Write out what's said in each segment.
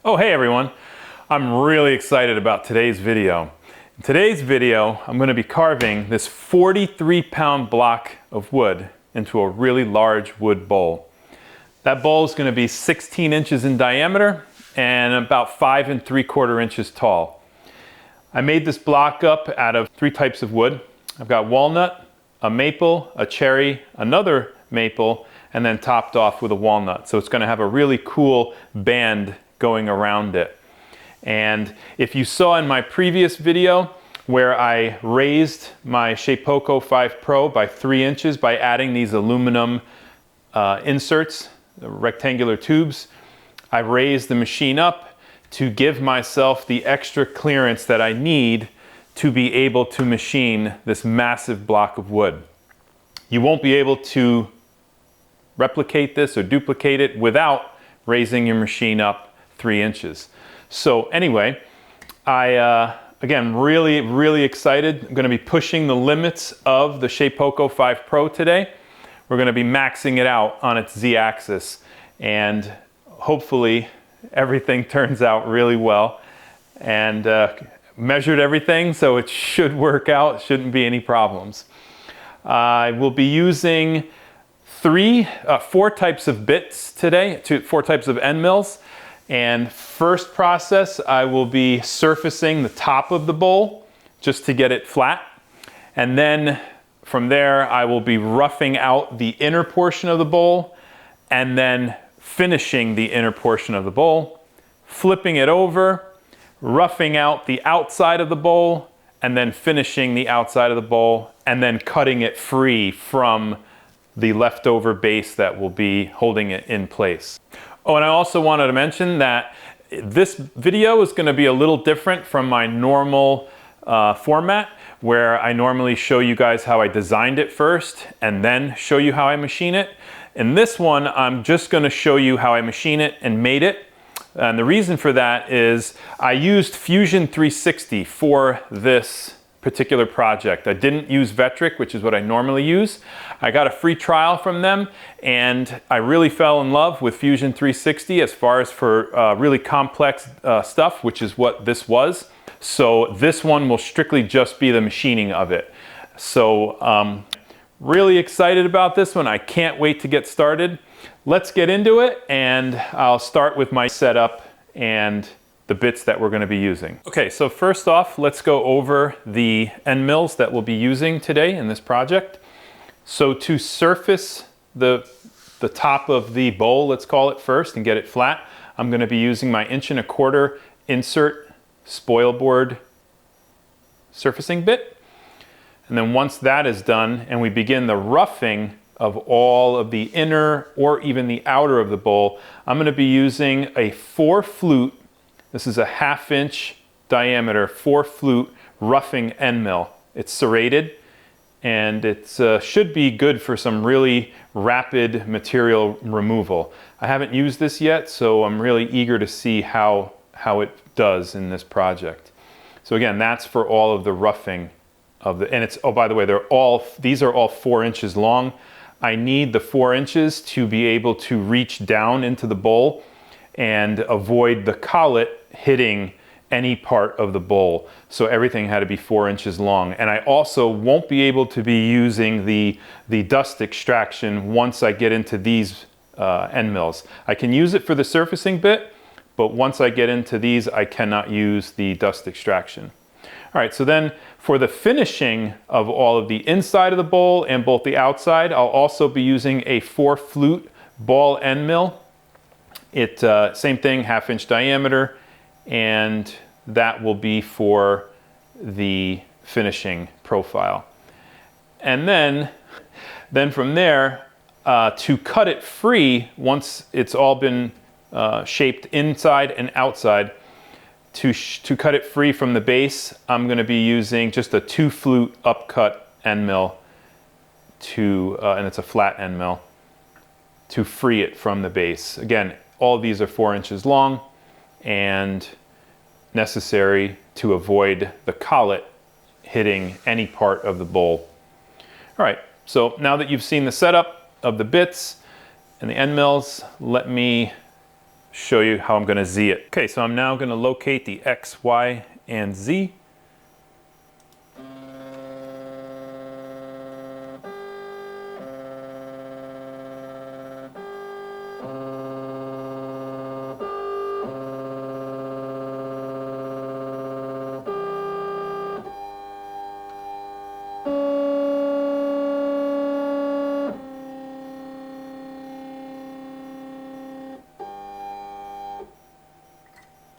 Oh, hey everyone. I'm really excited about today's video. In today's video, I'm going to be carving this 43-pound block of wood into a really large wood bowl. That bowl is going to be 16 inches in diameter and about 5 3/4 inches tall. I made this block up out of 3 types of wood. I've got walnut, a maple, a cherry, another maple, and then topped off with a walnut. So it's going to have a really cool band going around it. And if you saw in my previous video where I raised my Shapeoko 5 Pro by 3 inches by adding these aluminum inserts, rectangular tubes, I raised the machine up to give myself the extra clearance that I need to be able to machine this massive block of wood. You won't be able to replicate this or duplicate it without raising your machine up 3 inches. So anyway, again, really excited. I'm going to be pushing the limits of the Shapeoko 5 Pro today. We're going to be maxing it out on its Z-axis, and hopefully everything turns out really well. And measured everything, so it should work out. Shouldn't be any problems. I will be using 4 types of bits today, 4 types of end mills. And first process, I will be surfacing the top of the bowl just to get it flat. And then from there, I will be roughing out the inner portion of the bowl and then finishing the inner portion of the bowl, flipping it over, roughing out the outside of the bowl, and then finishing the outside of the bowl, and then cutting it free from the leftover base that will be holding it in place. Oh, and I also wanted to mention that this video is going to be a little different from my normal format, where I normally show you guys how I designed it first and then show you how I machine it. In this one, I'm just going to show you how I machine it and made it. And the reason for that is I used Fusion 360 for this particular project. I didn't use Vectric, which is what I normally use. I got a free trial from them, and I really fell in love with Fusion 360 as far as for really complex stuff, which is what this was. So this one will strictly just be the machining of it. So really excited about this one. I can't wait to get started. Let's get into it, and I'll start with my setup and the bits that we're going to be using. Okay, so first off, let's go over the end mills that we'll be using today in this project. So to surface the top of the bowl, let's call it first, and get it flat, I'm going to be using my 1¼ inch insert spoil board surfacing bit. And then once that is done and we begin the roughing of all of the inner or even the outer of the bowl, I'm going to be using a 4 flute. This is a 1/2 inch diameter 4 flute roughing end mill. It's serrated, and it should be good for some really rapid material removal. I haven't used this yet, so I'm really eager to see how it does in this project. So again, that's for all of the roughing of the, and it's, oh, by the way, these are all 4 inches long. I need the 4 inches to be able to reach down into the bowl and avoid the collet hitting any part of the bowl. So everything had to be 4 inches long. And I also won't be able to be using the dust extraction once I get into these end mills. I can use it for the surfacing bit, but once I get into these, I cannot use the dust extraction. All right, so then for the finishing of all of the inside of the bowl and both the outside, I'll also be using a 4 flute ball end mill. Same thing, 1/2 inch diameter, and that will be for the finishing profile. And then from there, to cut it free, once it's all been shaped inside and outside, to cut it free from the base, I'm going to be using just a 2 flute upcut end mill and it's a flat end mill, to free it from the base. Again, all of these are 4 inches long and necessary to avoid the collet hitting any part of the bowl. All right, so now that you've seen the setup of the bits and the end mills, let me show you how I'm going to Z it. Okay, so I'm now going to locate the X, Y, and Z.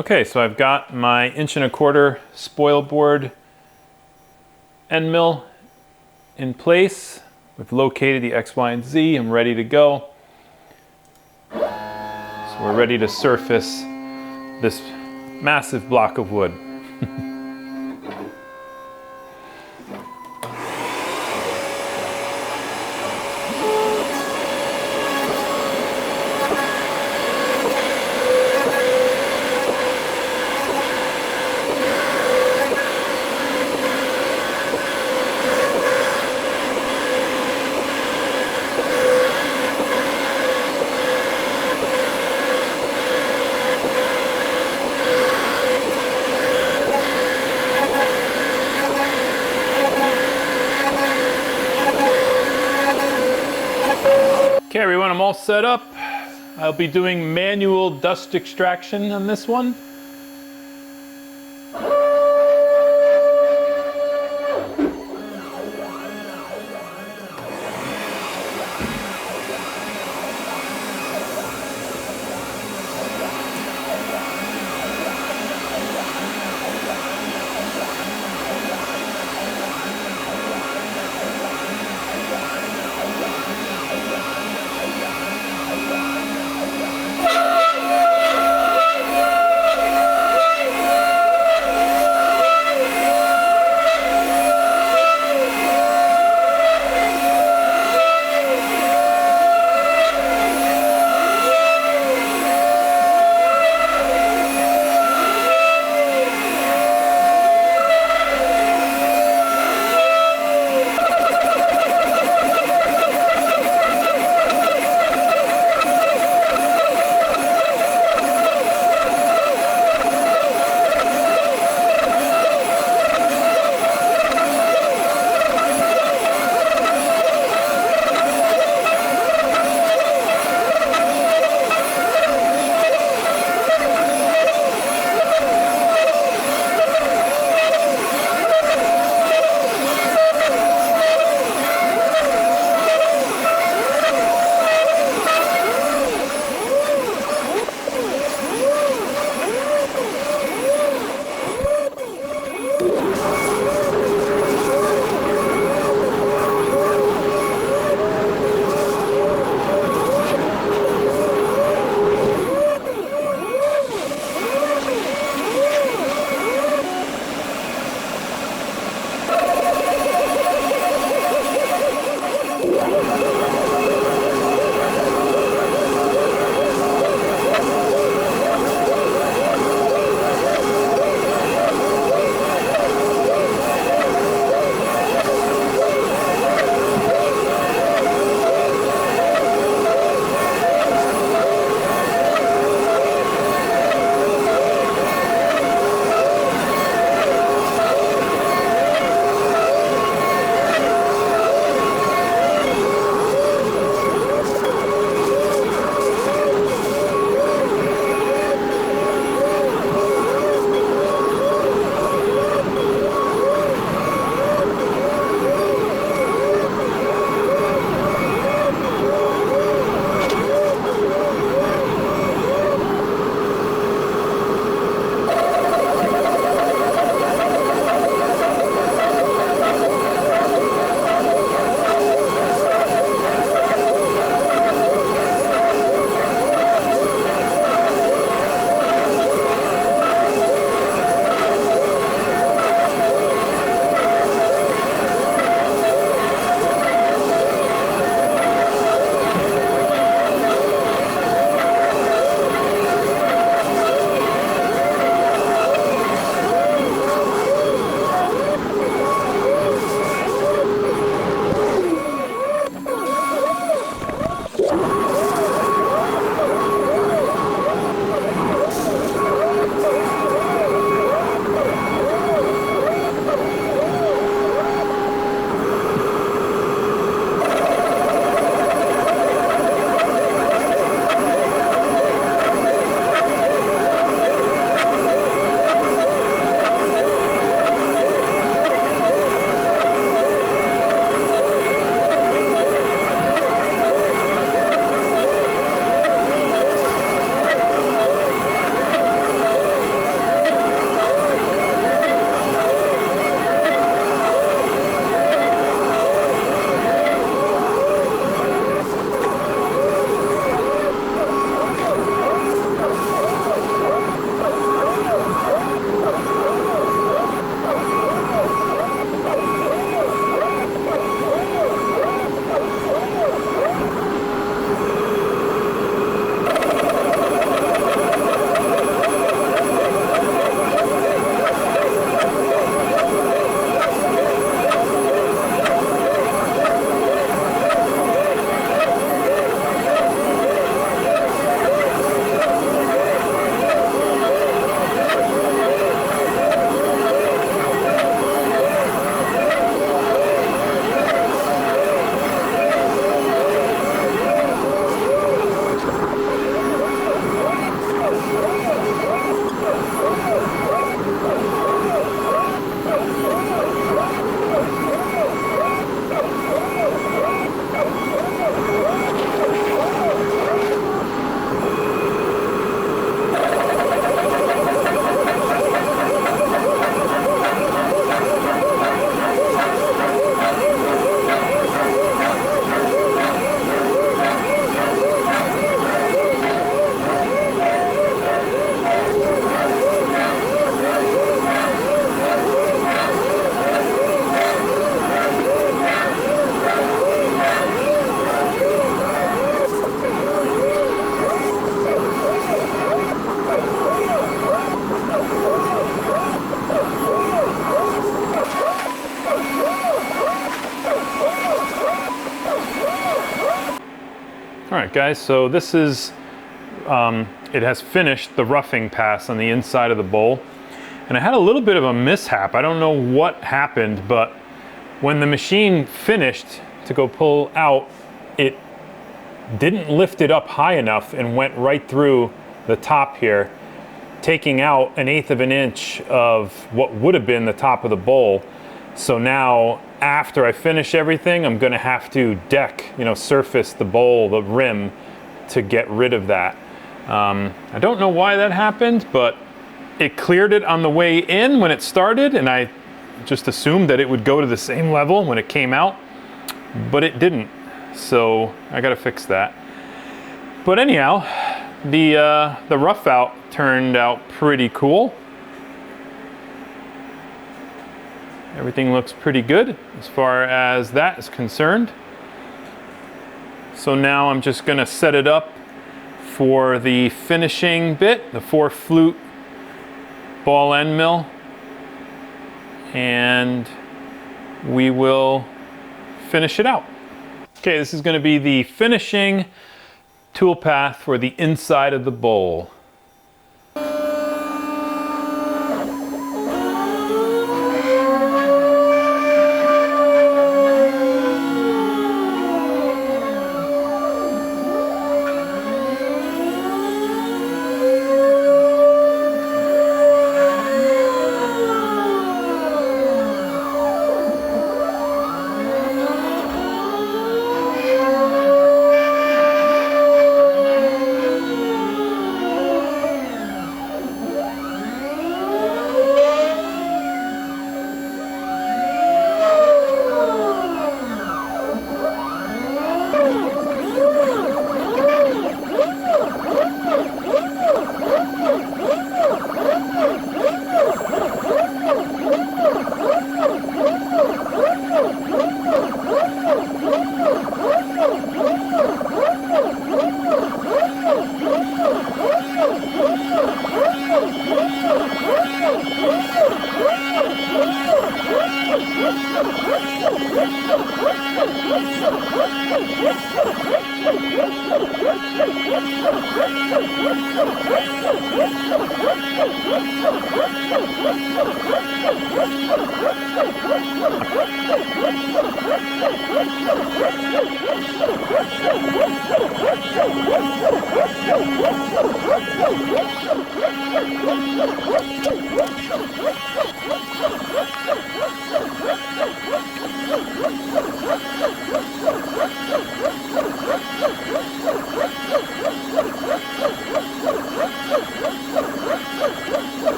Okay, so I've got my 1¼ spoil board end mill in place. We've located the X, Y, and Z. I'm ready to go. So we're ready to surface this massive block of wood. Okay everyone, I'm all set up. I'll be doing manual dust extraction on this one. guys, so this is, it has finished the roughing pass on the inside of the bowl. And I had a little bit of a mishap. I don't know what happened, but when the machine finished to go pull out, it didn't lift it up high enough and went right through the top here, taking out 1/8 of an inch of what would have been the top of the bowl. So now, after I finish everything, I'm gonna have to deck, surface the bowl, the rim, to get rid of that. I don't know why that happened, but it cleared it on the way in when it started, and I just assumed that it would go to the same level when it came out, but it didn't. So I gotta fix that. But anyhow, the rough out turned out pretty cool. Everything looks pretty good as far as that is concerned. So now I'm just gonna set it up for the finishing bit, the 4-flute ball end mill, and we will finish it out. Okay, this is going to be the finishing tool path for the inside of the bowl.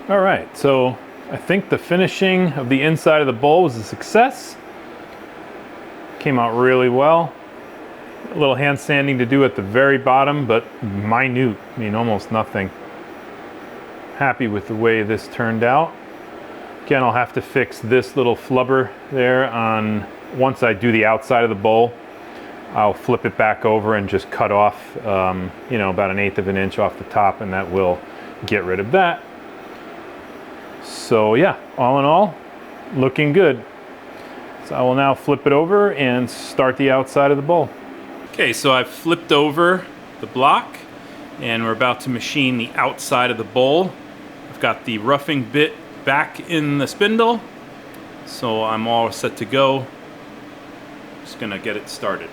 All right, so I think the finishing of the inside of the bowl was a success. Came out really well. A little hand sanding to do at the very bottom, but minute, I mean almost nothing. Happy with the way this turned out. Again, I'll have to fix this little flubber there on, once I do the outside of the bowl, I'll flip it back over and just cut off, you know, about 1/8 of an inch off the top, and that will get rid of that. So yeah, all in all, looking good. So I will now flip it over and start the outside of the bowl. Okay, so I've flipped over the block and we're about to machine the outside of the bowl. I've got the roughing bit back in the spindle, so I'm all set to go. Just gonna get it started.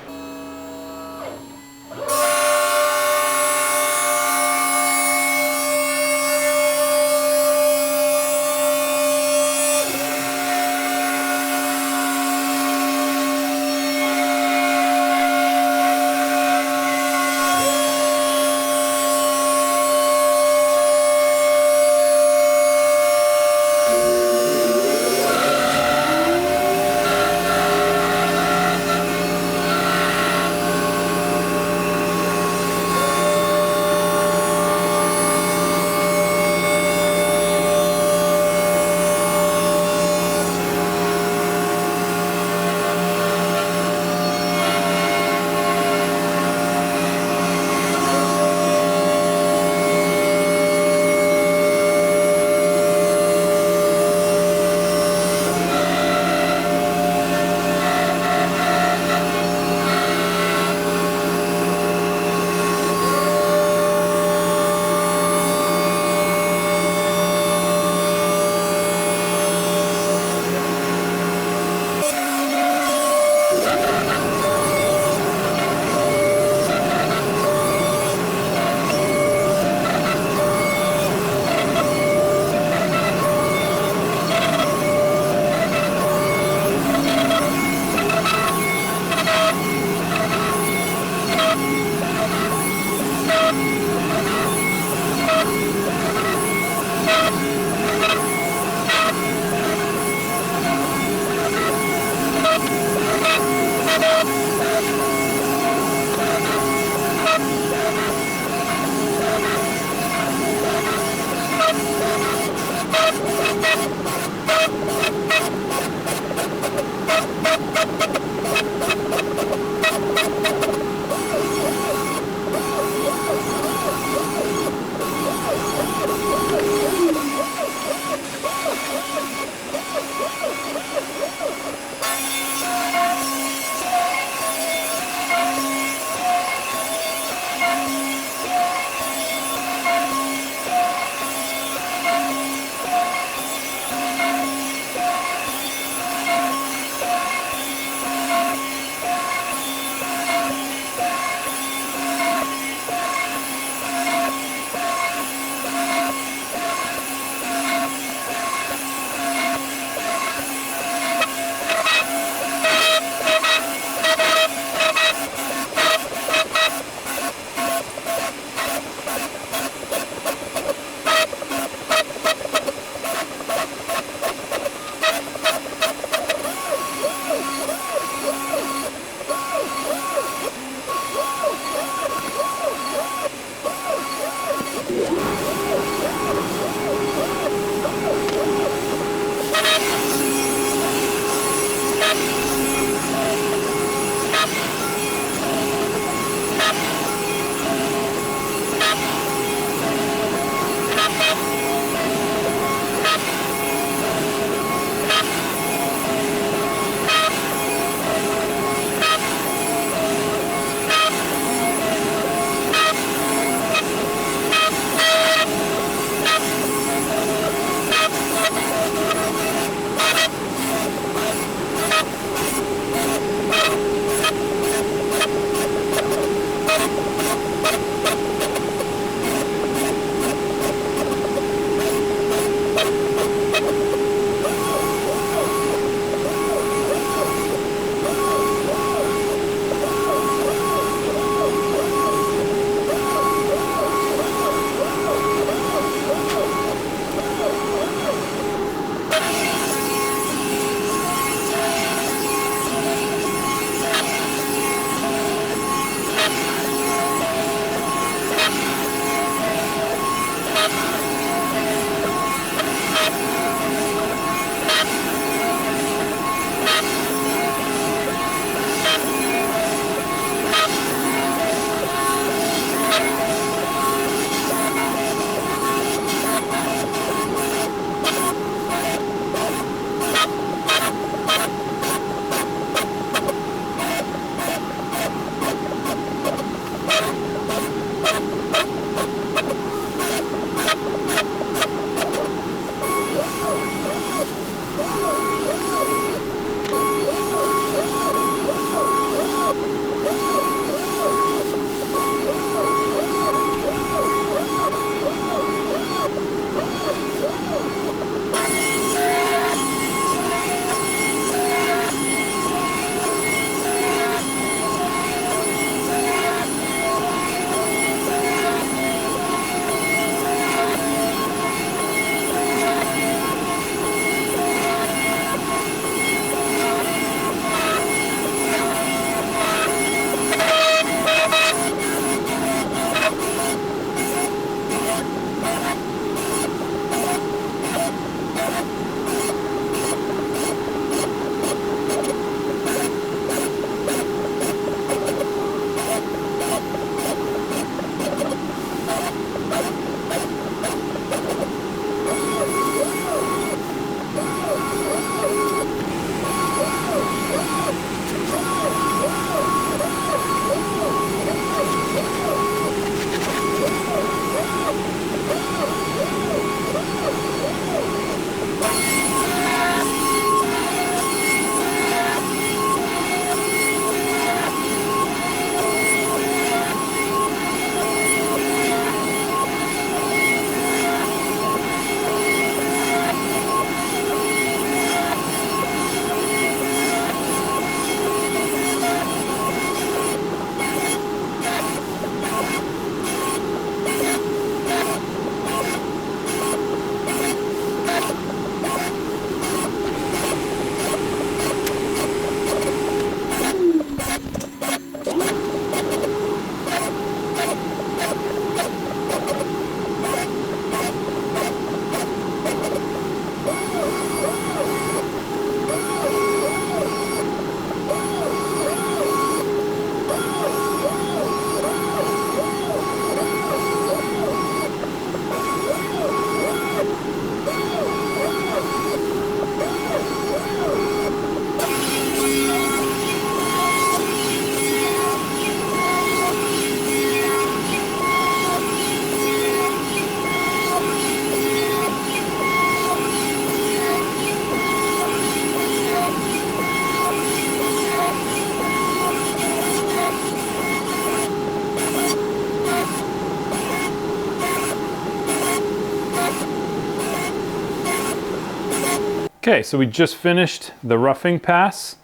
Okay, so we just finished the roughing pass.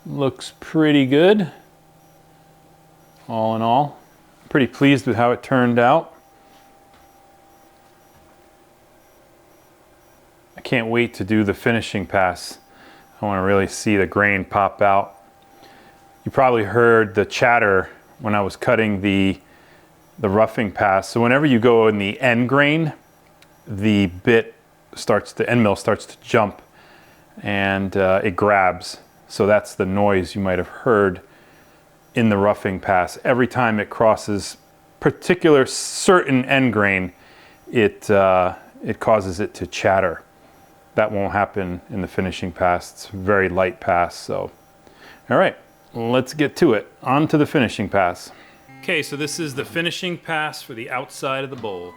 Looks pretty good. All in all, pretty pleased with how it turned out. I can't wait to do the finishing pass. I want to really see the grain pop out. You probably heard the chatter when I was cutting the roughing pass. So whenever you go in the end grain, the end mill starts to jump and it grabs. So that's the noise you might have heard in the roughing pass. Every time it crosses particular certain end grain, it causes it to chatter. That won't happen in the finishing pass. It's a very light pass. So, all right, let's get to it. On to the finishing pass. Okay, so this is the finishing pass for the outside of the bowl.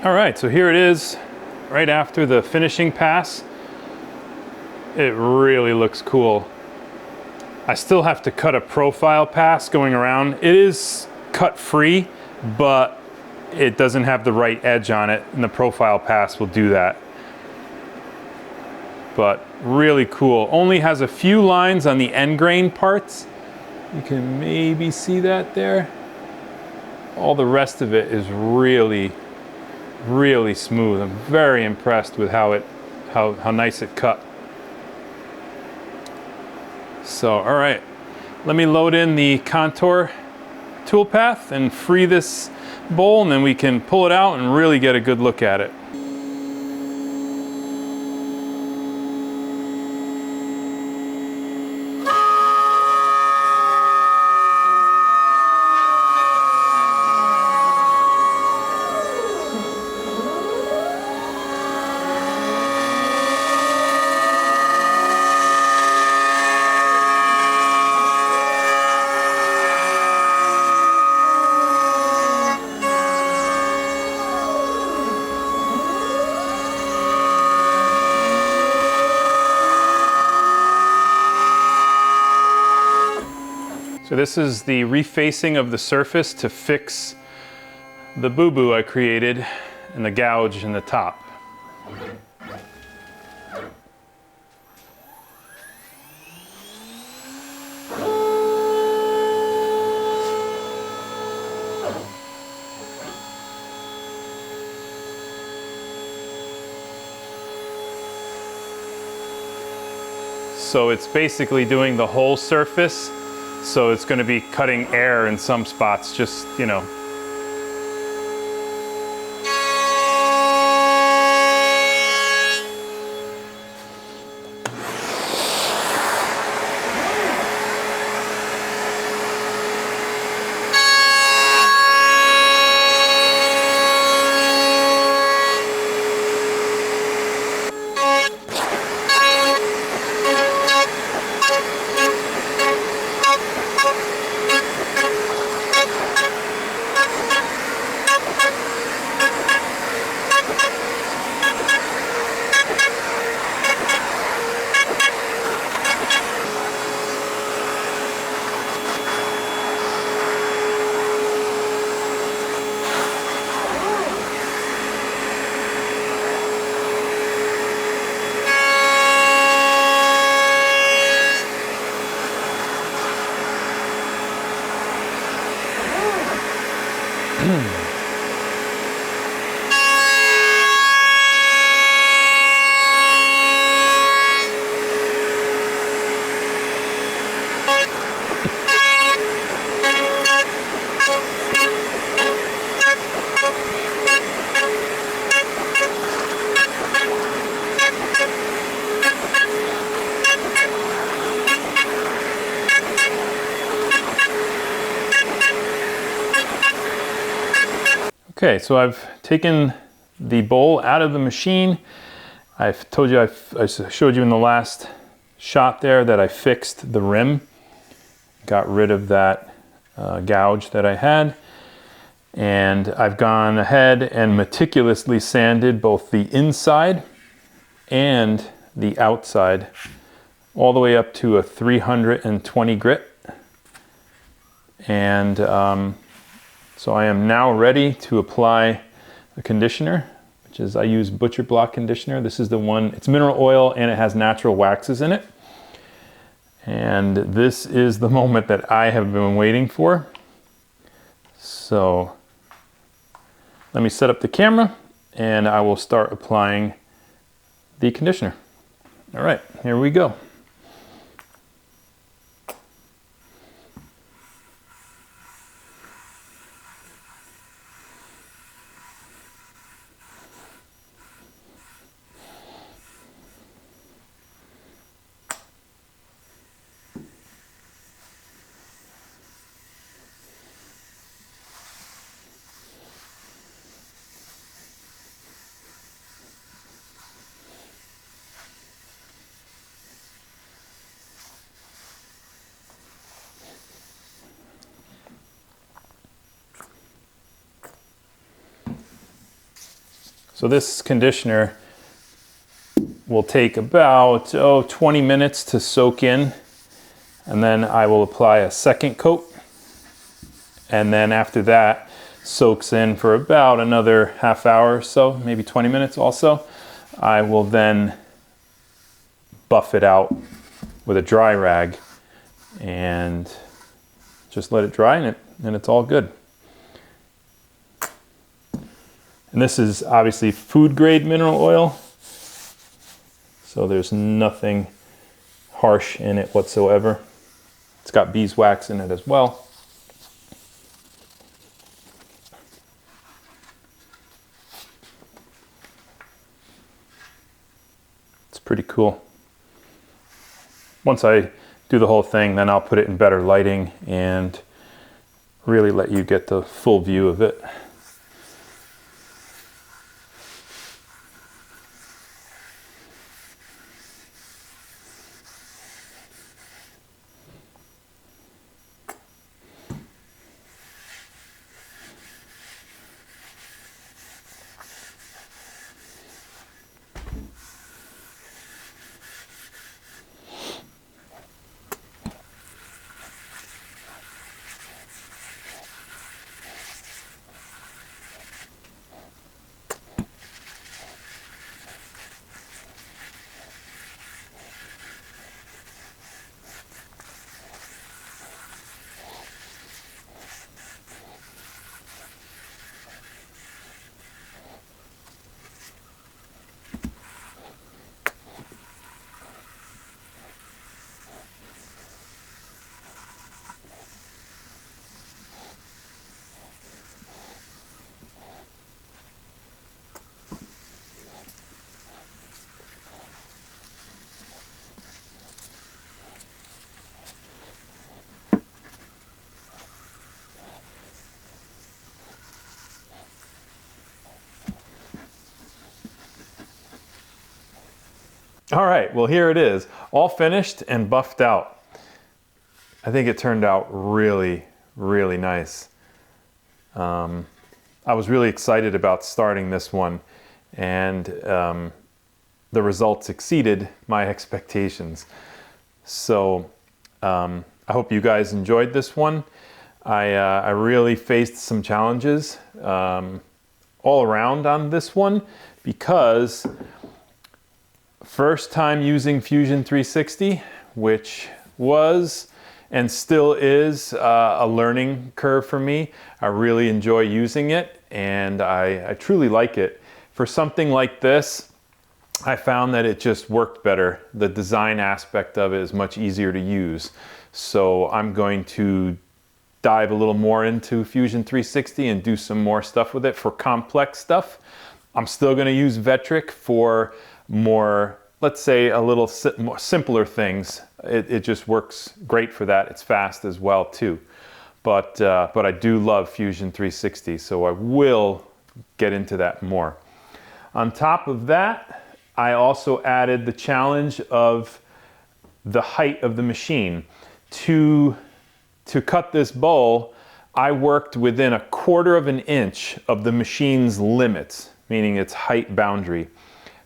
All right, so here it is, right after the finishing pass. It really looks cool. I still have to cut a profile pass going around. It is cut free, but it doesn't have the right edge on it, and the profile pass will do that. but really cool. Only has a few lines on the end grain parts. You can maybe see that there. All the rest of it is really, really smooth. I'm very impressed with how nice it cut. So, all right, let me load in the contour toolpath and free this bowl, and then we can pull it out and really get a good look at it. So this is the refacing of the surface to fix the boo-boo I created and the gouge in the top. So it's basically doing the whole surface. So it's going to be cutting air in some spots, just, you know. Okay, so I've taken the bowl out of the machine. I've told you, I showed you in the last shot there that I fixed the rim, got rid of that gouge that I had, and I've gone ahead and meticulously sanded both the inside and the outside all the way up to a 320 grit. And so I am now ready to apply a conditioner, which is, I use Butcher Block conditioner. This is the one, it's mineral oil and it has natural waxes in it. And this is the moment that I have been waiting for. So let me set up the camera and I will start applying the conditioner. All right, here we go. So this conditioner will take about 20 minutes to soak in, and then I will apply a second coat, and then after that soaks in for about another half hour or so, maybe 20 minutes also. I will then buff it out with a dry rag and just let it dry, and it's all good. And this is obviously food grade mineral oil, so there's nothing harsh in it whatsoever. It's got beeswax in it as well. It's pretty cool. Once I do the whole thing, then I'll put it in better lighting and really let you get the full view of it. All right, well here it is, all finished and buffed out. I think it turned out really, really nice. I was really excited about starting this one, and the results exceeded my expectations. So I hope you guys enjoyed this one. I really faced some challenges all around on this one, because first time using Fusion 360, which was and still is a learning curve for me. I really enjoy using it, and I truly like it. For something like this, I found that it just worked better. The design aspect of it is much easier to use. So I'm going to dive a little more into Fusion 360 and do some more stuff with it for complex stuff. I'm still going to use Vectric for more, let's say, a little more simpler things. It just works great for that. It's fast as well too. But I do love Fusion 360, so I will get into that more. On top of that, I also added the challenge of the height of the machine. To cut this bowl, I worked within 1/4 of an inch of the machine's limits, meaning its height boundary.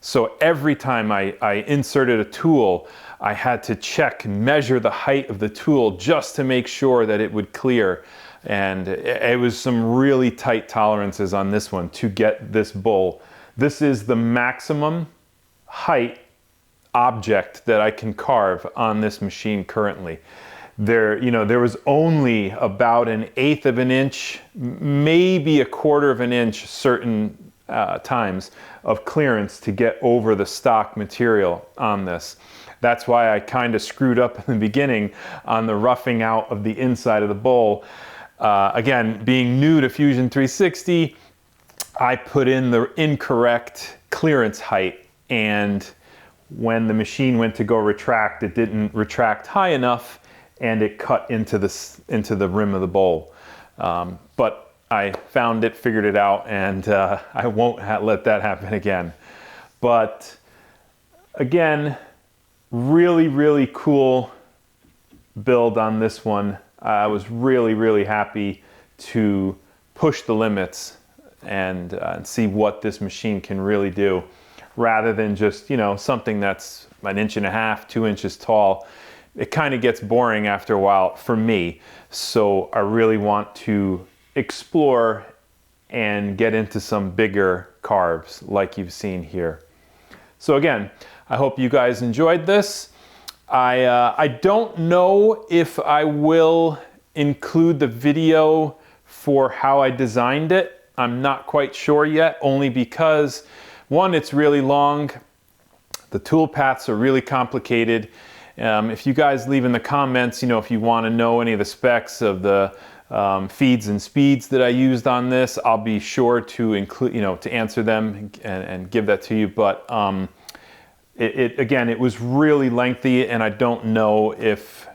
So every time I inserted a tool, I had to check, measure the height of the tool just to make sure that it would clear. And it was some really tight tolerances on this one to get this bowl. This is the maximum height object that I can carve on this machine currently. There was only about 1/8 of an inch, maybe 1/4 of an inch certain times of clearance to get over the stock material on this. That's why I kind of screwed up in the beginning on the roughing out of the inside of the bowl. Again, being new to Fusion 360, I put in the incorrect clearance height, and when the machine went to go retract, it didn't retract high enough, and it cut into the rim of the bowl. But I found it, figured it out, and I won't let that happen again. But again, really, really cool build on this one. I was really, really happy to push the limits and see what this machine can really do, rather than just, something that's 1.5 inches, 2 inches tall. It kind of gets boring after a while for me. So I really want to explore and get into some bigger carves like you've seen here. So again, I hope you guys enjoyed this. I don't know if I will include the video for how I designed it. I'm not quite sure yet, only because one, it's really long. The tool paths are really complicated. If you guys leave in the comments, if you want to know any of the specs of the feeds and speeds that I used on this, I'll be sure to include, to answer them and give that to you. But again, it was really lengthy, and I don't know if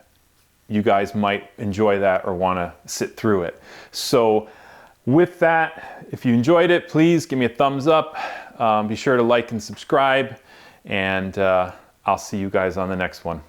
you guys might enjoy that or want to sit through it. So with that, if you enjoyed it, please give me a thumbs up. Be sure to like and subscribe, and I'll see you guys on the next one.